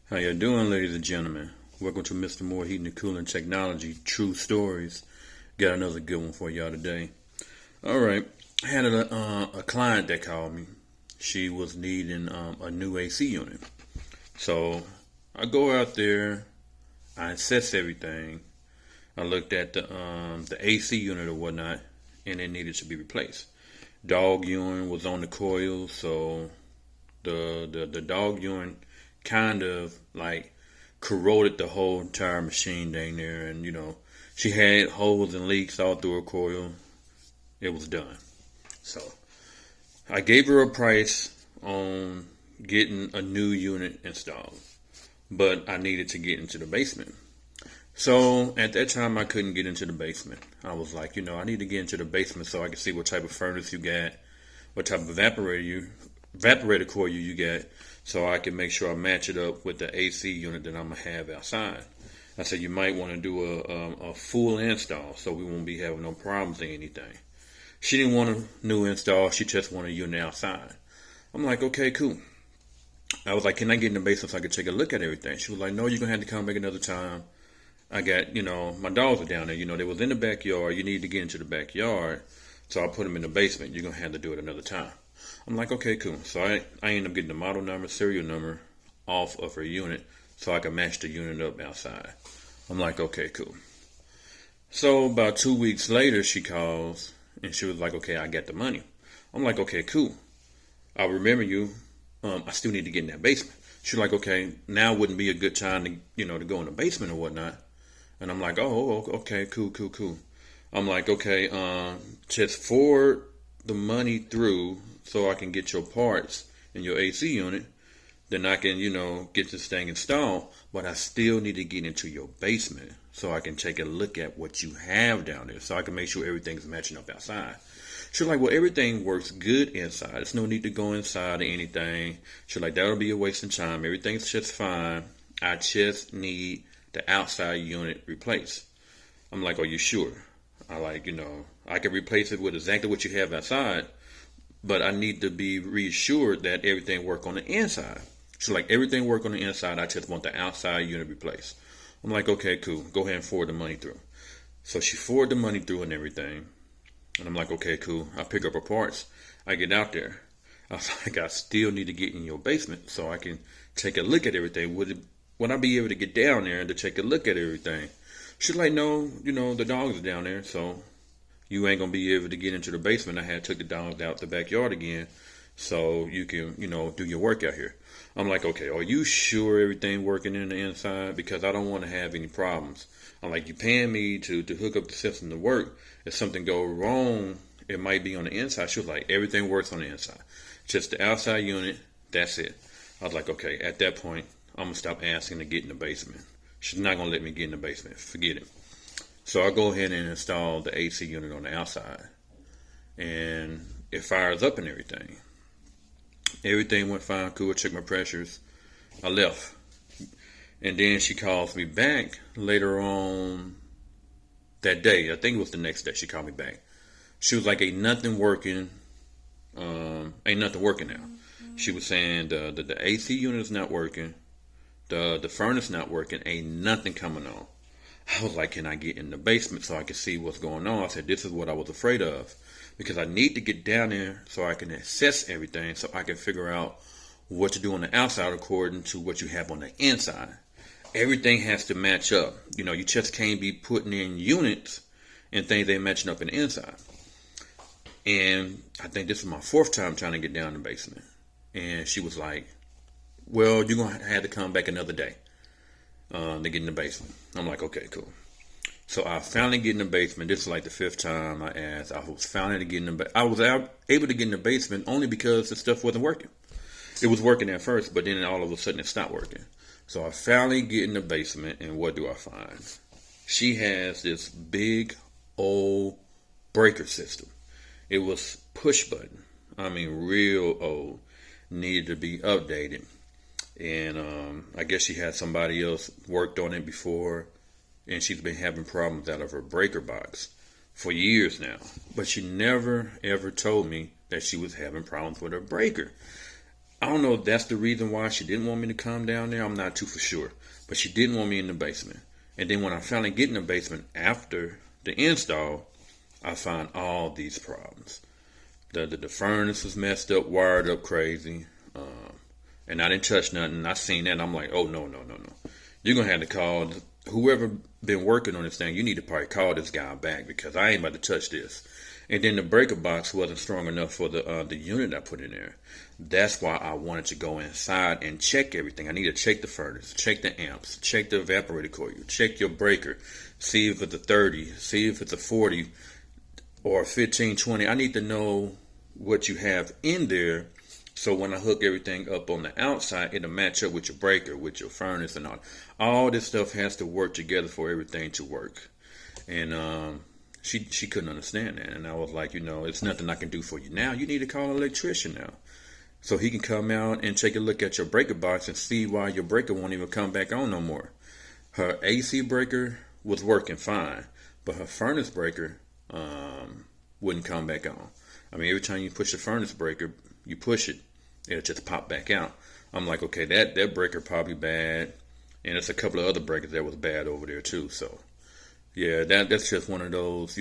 How you doing, ladies and gentlemen? Welcome to Mr. Moore Heating and Cooling Technology True Stories. Got another good one for y'all today. All right, I had a client that called me. She was needing a new AC unit. So I go out there, I assess everything. I looked at the AC unit or whatnot, and it needed to be replaced. Dog urine was on the coil, so the dog urine kind of like corroded the whole entire machine down there, and she had holes and leaks all through her coil. It was done. So I gave her a price on getting a new unit installed, but I needed to get into the basement. So at that time I couldn't get into the basement. I was like, I need to get into the basement so I can see what type of furnace you got, what type of evaporator coil you got, so I can make sure I match it up with the AC unit that I'm gonna have outside. I said you might want to do a full install so we won't be having no problems or anything. She didn't want a new install. She just wanted a unit outside. I'm like, okay, cool. I was like, can I get in the basement so I can take a look at everything? She was like, no, you're gonna have to come back another time. I got, my dogs are down there. They was in the backyard. You need to get into the backyard. So I put them in the basement. You're going to have to do it another time. I'm like, okay, cool. So I ended up getting the model number, serial number off of her unit so I can match the unit up outside. I'm like, okay, cool. So about 2 weeks later, she calls and she was like, okay, I got the money. I'm like, okay, cool. I remember you. I still need to get in that basement. She's like, okay, now wouldn't be a good time to, to go in the basement or whatnot. And I'm like, oh, okay, cool. I'm like, okay, just forward the money through so I can get your parts in your AC unit. Then I can, get this thing installed. But I still need to get into your basement so I can take a look at what you have down there so I can make sure everything's matching up outside. She's like, well, everything works good inside. There's no need to go inside or anything. She's like, that'll be a waste of time. Everything's just fine. I just need the outside unit replaced. I'm like, are you sure? I like, I can replace it with exactly what you have outside, but I need to be reassured that everything work on the inside. She's like, everything work on the inside. I just want the outside unit replaced. I'm like, okay, cool. Go ahead and forward the money through. So she forwarded the money through and everything. And I'm like, okay, cool. I pick up her parts. I get out there. I was like, I still need to get in your basement so I can take a look at everything. Would I be able to get down there and to take a look at everything? She's like, no, the dogs are down there, so you ain't gonna be able to get into the basement. I had took the dogs out the backyard again, so you can, do your work out here. I'm like, okay, are you sure everything working in the inside? Because I don't want to have any problems. I'm like, you paying me to hook up the system to work. If something go wrong, it might be on the inside. She was like, everything works on the inside. Just the outside unit, that's it. I was like, okay, at that point, I'm going to stop asking to get in the basement. She's not going to let me get in the basement. Forget it. So I go ahead and install the AC unit on the outside. And it fires up and everything. Everything went fine, cool. I checked my pressures. I left. And then she calls me back later on that day. I think it was the next day she called me back. She was like, ain't nothing working. Ain't nothing working now. She was saying the AC unit is not working. The furnace not working. Ain't nothing coming on. I was like, can I get in the basement so I can see what's going on? I said, this is what I was afraid of. Because I need to get down there so I can assess everything so I can figure out what to do on the outside according to what you have on the inside. Everything has to match up. You just can't be putting in units and things ain't matching up in the inside. And I think this was my fourth time trying to get down in the basement. And she was like, well, you're going to have to come back another day to get in the basement. I'm like, okay, cool. So I finally get in the basement. This is like the fifth time I asked. I was finally I was able to get in the basement only because the stuff wasn't working. It was working at first, but then all of a sudden it stopped working. So I finally get in the basement, and what do I find? She has this big old breaker system. It was push button. I mean, real old. Needed to be updated. And I guess she had somebody else worked on it before, and she's been having problems out of her breaker box for years now. But she never, ever told me that she was having problems with her breaker. I don't know if that's the reason why she didn't want me to come down there. I'm not too for sure. But she didn't want me in the basement. And then when I finally get in the basement after the install, I find all these problems. The furnace was messed up, wired up crazy. And I didn't touch nothing. I seen that and I'm like, oh, no, no, no, no. You're going to have to call whoever been working on this thing. You need to probably call this guy back because I ain't about to touch this. And then the breaker box wasn't strong enough for the unit I put in there. That's why I wanted to go inside and check everything. I need to check the furnace, check the amps, check the evaporator coil, check your breaker, see if it's a 30, see if it's a 40 or a 15, 20. I need to know what you have in there. So when I hook everything up on the outside, it'll match up with your breaker, with your furnace and all. All this stuff has to work together for everything to work. And she couldn't understand that. And I was like, it's nothing I can do for you now. You need to call an electrician now. So he can come out and take a look at your breaker box and see why your breaker won't even come back on no more. Her AC breaker was working fine, but her furnace breaker wouldn't come back on. I mean, every time you push the furnace breaker, you push it, it'll just pop back out. I'm like, okay, that breaker probably bad, and there's a couple of other breakers that was bad over there too. So, yeah, that's just one of those,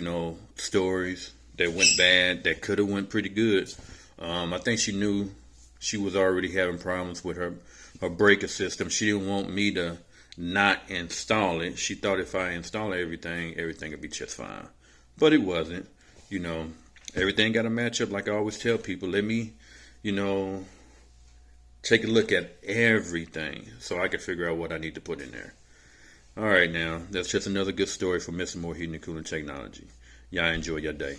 stories that went bad that could have went pretty good. I think she knew she was already having problems with her breaker system. She didn't want me to not install it. She thought if I install everything would be just fine, but it wasn't. Everything got to match up. Like I always tell people, let me, take a look at everything so I can figure out what I need to put in there. All right, now, that's just another good story from Mr. Moore Heating and Cooling Technology. Y'all enjoy your day.